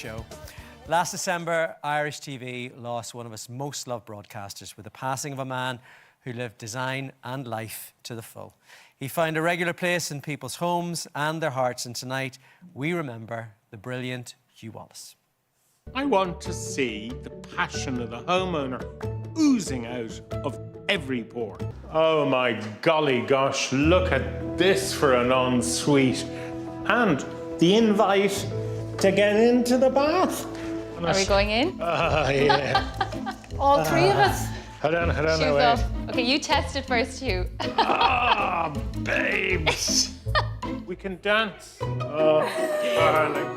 show. Last December, Irish TV lost one of its most loved broadcasters with the passing of a man who lived design and life to the full. He found a regular place in people's homes and their hearts, and tonight we remember the brilliant Hugh Wallace. I want to see the passion of the homeowner oozing out of every pore. Oh my golly gosh, look at this for an ensuite. And the invite to get into the bath. Are we going in? Yeah. All three of us? Hold on, Shoes wait. off. Okay, you test it first, Hugh. Ah, babes. We can dance. Oh, darling.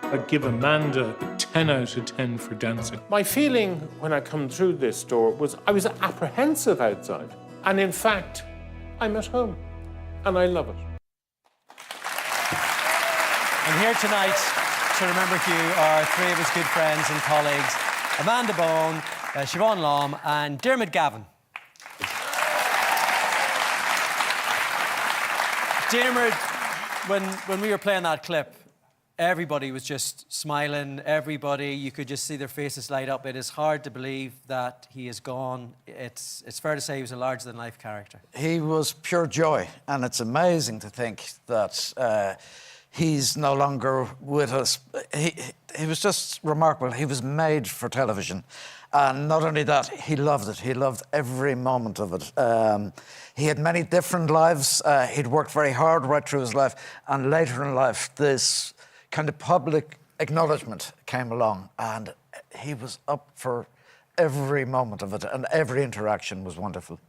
I'd give Amanda a 10 out of 10 for dancing. My feeling when I come through this door was I was apprehensive outside. And in fact, I'm at home. And I love it. And here tonight to remember Hugh are three of his good friends and colleagues, Amanda Bone, Siobhán Lam and Diarmuid Gavin. Diarmuid, when we were playing that clip, everybody was just smiling, everybody, you could just see their faces light up. It is hard to believe that he is gone. It's fair to say he was a larger-than-life character. He was pure joy, and it's amazing to think that he's no longer with us. He was just remarkable. He was made for television. And not only that, he loved it. He loved every moment of it. He had many different lives. He'd worked very hard right through his life. And later in life, this kind of public acknowledgement came along. And he was up for every moment of it. And every interaction was wonderful.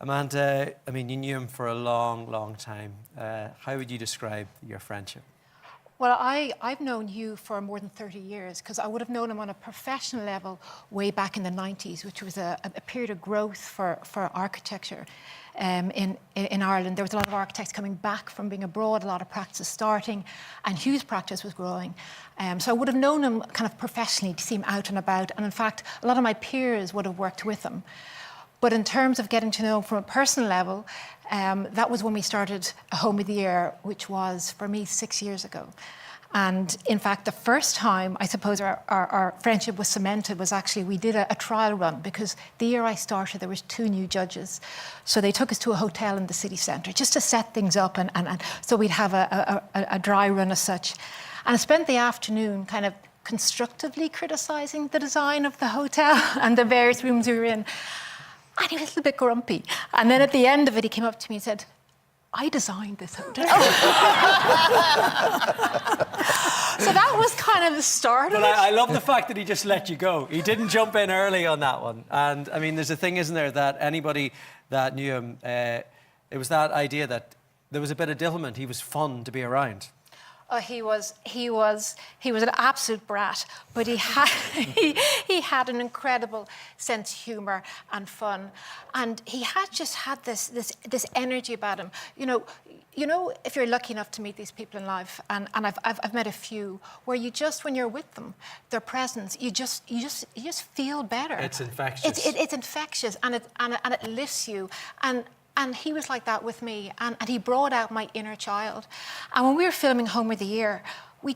Amanda, I mean, you knew him for a long, long time. How would you describe your friendship? Well, I've known Hugh for more than 30 years because I would have known him on a professional level way back in the 90s, which was a period of growth for architecture in Ireland. There was a lot of architects coming back from being abroad, a lot of practice starting, and Hugh's practice was growing. So I would have known him kind of professionally to see him out and about. And in fact, a lot of my peers would have worked with him. But in terms of getting to know him from a personal level, that was when we started a Home of the Year, which was, for me, 6 years ago. And in fact, the first time, I suppose, our friendship was cemented was actually we did a trial run because the year I started, there was 2 new judges. So they took us to a hotel in the city centre just to set things up and so we'd have a dry run as such. And I spent the afternoon kind of constructively criticising the design of the hotel and the various rooms we were in. And he was a little bit grumpy. And then at the end of it, he came up to me and said, I designed this hotel. So that was kind of the start of it. I love the fact that he just let you go. He didn't jump in early on that one. And, I mean, there's a thing, isn't there, that anybody that knew him, it was that idea that there was a bit of devilment. He was fun to be around. Oh, he was an absolute brat, but he had he had an incredible sense of humour and fun, and he had this energy about him. You know, if you're lucky enough to meet these people in life, and I've met a few where you just when you're with them, their presence, you just feel better. It's infectious. It's infectious, and it lifts you. And he was like that with me, and he brought out my inner child. And when we were filming Home of the Year, we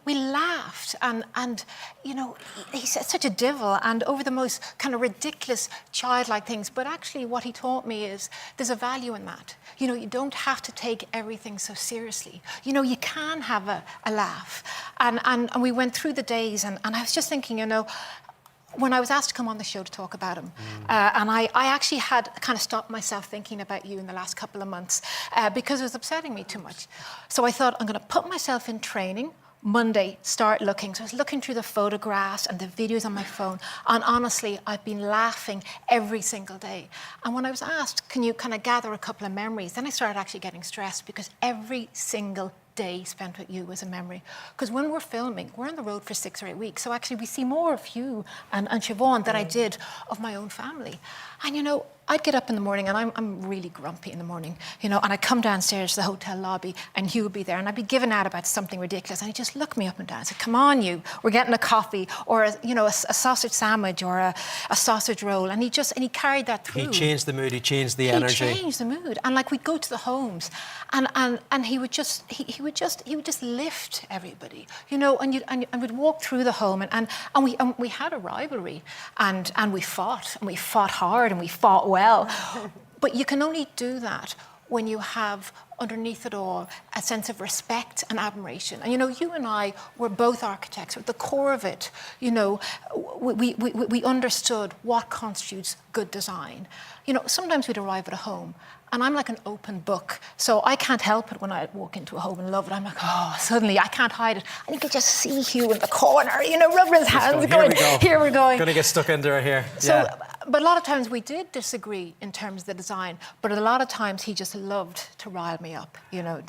laughed, and you know, he's such a divil, and over the most kind of ridiculous childlike things. But actually, what he taught me is there's a value in that. You know, you don't have to take everything so seriously. You know, you can have a laugh. And we went through the days, and I was just thinking, you know, when I was asked to come on the show to talk about him, and I actually had kind of stopped myself thinking about you in the last couple of months because it was upsetting me too much. So I thought, I'm going to put myself in training. Monday, start looking. So I was looking through the photographs and the videos on my phone, and honestly, I've been laughing every single day. And when I was asked, can you kind of gather a couple of memories, then I started actually getting stressed because every single day spent with you was a memory. Because when we're filming, we're on the road for 6 or 8 weeks. So actually we see more of you and Siobhán than I did of my own family. And you know, I'd get up in the morning, and I'm really grumpy in the morning, you know, and I'd come downstairs to the hotel lobby, and Hugh would be there, and I'd be giving out about something ridiculous, and he'd just look me up and down and say, come on, you, we're getting a coffee, or a sausage sandwich, or a sausage roll, and he carried that through. He changed the mood, he changed the energy. He changed the mood, and like we'd go to the homes, and he would just lift everybody, you know, and we'd walk through the home, and we had a rivalry, and we fought hard, and we fought well, but you can only do that when you have underneath it all a sense of respect and admiration. And you know, you and I were both architects. At the core of it, you know, we understood what constitutes good design. You know, sometimes we'd arrive at a home, and I'm like an open book, so I can't help it when I walk into a home and love it. I'm like, oh, suddenly I can't hide it. And you could just see Hugh in the corner, you know, rubbing his hands, going, here we're going. Gonna get stuck into it here. So, yeah. But a lot of times we did disagree in terms of the design, but a lot of times he just loved to rile me up, you know.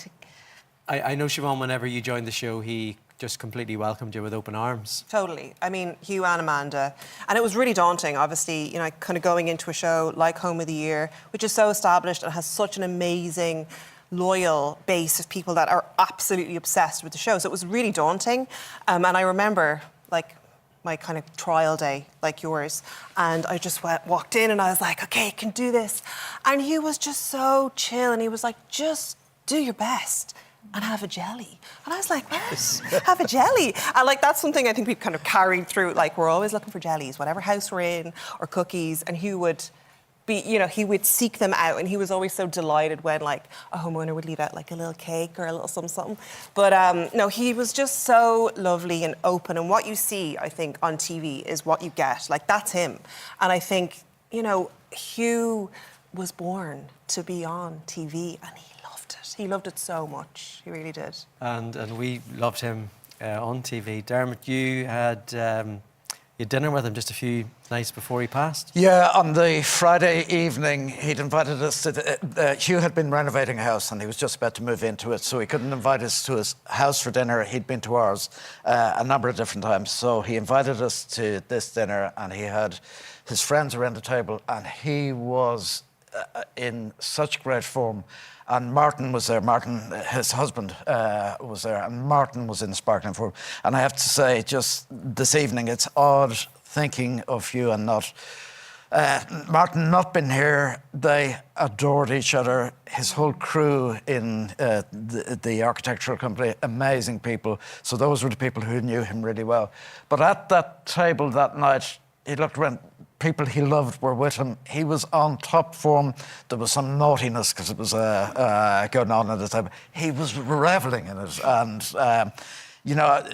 I know, Siobhán, whenever you joined the show, he just completely welcomed you with open arms. Totally. I mean, Hugh and Amanda. And it was really daunting, obviously, you know, kind of going into a show like Home of the Year, which is so established and has such an amazing, loyal base of people that are absolutely obsessed with the show. So it was really daunting. And I remember, like, my kind of trial day, like yours, and I just walked in and I was like, okay, I can do this. And Hugh was just so chill, and he was like, just do your best and have a jelly. And I was like, what? Have a jelly? And like, that's something I think we've kind of carried through. Like, we're always looking for jellies, whatever house we're in, or cookies. And Hugh would be, you know, he would seek them out, and he was always so delighted when like a homeowner would leave out like a little cake or a little something. But no, he was just so lovely and open. And what you see, I think, on TV is what you get. Like, that's him. And I think, you know, Hugh was born to be on TV, and he loved it. He loved it so much. He really did. And we loved him on TV. Diarmuid, you had dinner with him just a few nights before he passed. Yeah, on the Friday evening, he'd invited us to... Hugh had been renovating a house, and he was just about to move into it, so he couldn't invite us to his house for dinner. He'd been to ours a number of different times, so he invited us to this dinner, and he had his friends around the table, and he was in such great form. And Martin was there. Martin, his husband, was there, and Martin was in sparkling form. And I have to say, just this evening, it's odd thinking of Hugh and not... Martin not been here. They adored each other. His whole crew in the architectural company, amazing people. So those were the people who knew him really well. But at that table that night, he looked around. People he loved were with him. He was on top form. There was some naughtiness because it was going on at the time. He was reveling in it. And, you know,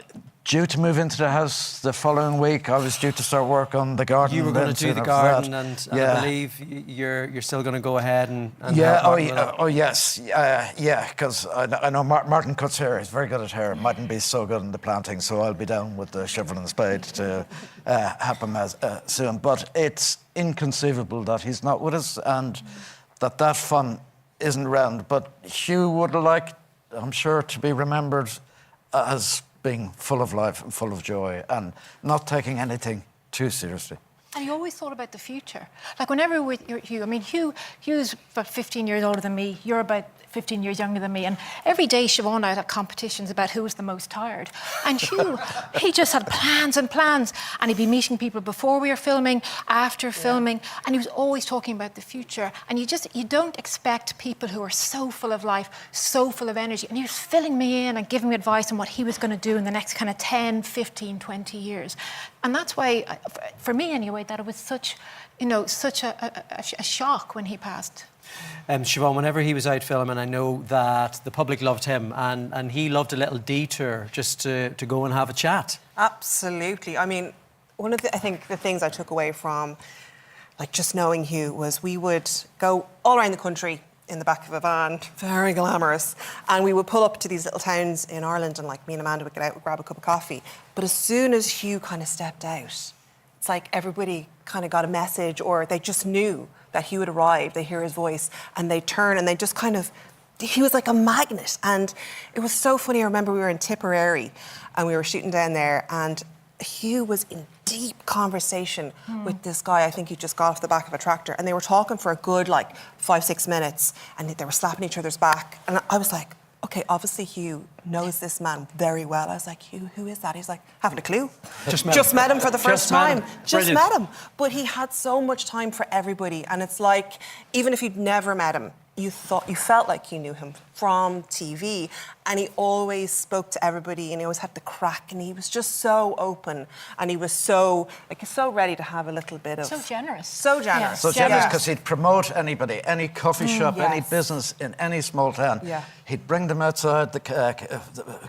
due to move into the house the following week, I was due to start work on the garden. You were going to do the garden, and yeah. I believe you're still going to go ahead and yeah, yes. Yeah, because I know Martin cuts hair. He's very good at hair. Mightn't be so good in the planting, so I'll be down with the shovel and the spade to help him soon. But it's inconceivable that he's not with us and that fun isn't around. But Hugh would like, I'm sure, to be remembered as being full of life and full of joy and not taking anything too seriously. And he always thought about the future. Like, whenever with Hugh, I mean, Hugh's about 15 years older than me, you're about 15 years younger than me, and every day Siobhán and I had competitions about who was the most tired. And Hugh, he just had plans and plans, and he'd be meeting people before we were filming, after filming, and he was always talking about the future. And you don't expect people who are so full of life, so full of energy, and he was filling me in and giving me advice on what he was going to do in the next kind of 10, 15, 20 years. And that's why, for me anyway, that it was such a shock when he passed. Siobhán, whenever he was out filming, I know that the public loved him, and he loved a little detour just to go and have a chat. Absolutely. I mean, one of I think the things I took away from, like, just knowing Hugh was we would go all around the country in the back of a van, very glamorous, and we would pull up to these little towns in Ireland, and like me and Amanda would get out and grab a cup of coffee. But as soon as Hugh kind of stepped out, it's like everybody kind of got a message, or they just knew that he would arrive. They hear his voice and they turn and they just kind of, he was like a magnet. And it was so funny. I remember we were in Tipperary and we were shooting down there, and Hugh was in deep conversation with this guy. I think he just got off the back of a tractor, and they were talking for a good like 5-6 minutes, and they were slapping each other's back. And I was like, okay, obviously Hugh knows this man very well. I was like, Hugh, who is that? He's like, haven't a clue. Just met him for the first time. Just Brilliant. met him. But he had so much time for everybody, and it's like, even if you'd never met him, you felt like you knew him from TV, and he always spoke to everybody, and he always had the crack, and he was just so open, and he was so ready to have a little bit of So generous. so generous, So generous because he'd promote anybody, any coffee shop, any yes. business in any small town. Yeah. He'd bring them outside, the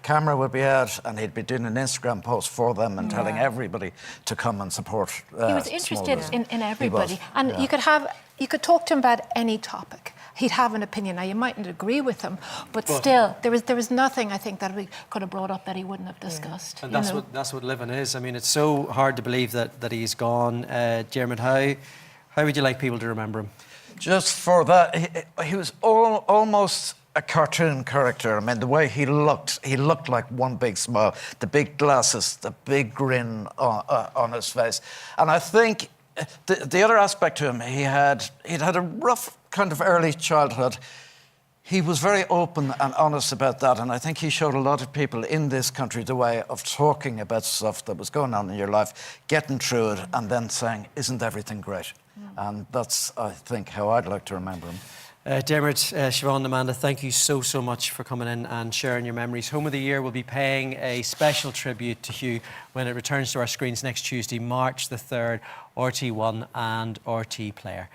camera would be out, and he'd be doing an Instagram post for them and telling everybody to come and support. He was interested in everybody. He was, And yeah. you could talk to him about any topic. He'd have an opinion. Now, you mightn't agree with him, but still, there was nothing, I think, that we could have brought up that he wouldn't have discussed. And that's what living is. I mean, it's so hard to believe that he's gone. Diarmuid, how would you like people to remember him? Just for that, he was almost a cartoon character. I mean, the way he looked like one big smile, the big glasses, the big grin on his face. And I think the other aspect to him, he'd had a rough kind of early childhood. He was very open and honest about that, and I think he showed a lot of people in this country the way of talking about stuff that was going on in your life, getting through it, and then saying, isn't everything great? And that's, I think, how I'd like to remember him. Diarmuid, Siobhán, Amanda, thank you so much for coming in and sharing your memories. Home of the Year will be paying a special tribute to Hugh when it returns to our screens next Tuesday, March the 3rd, RT1 and RT Player.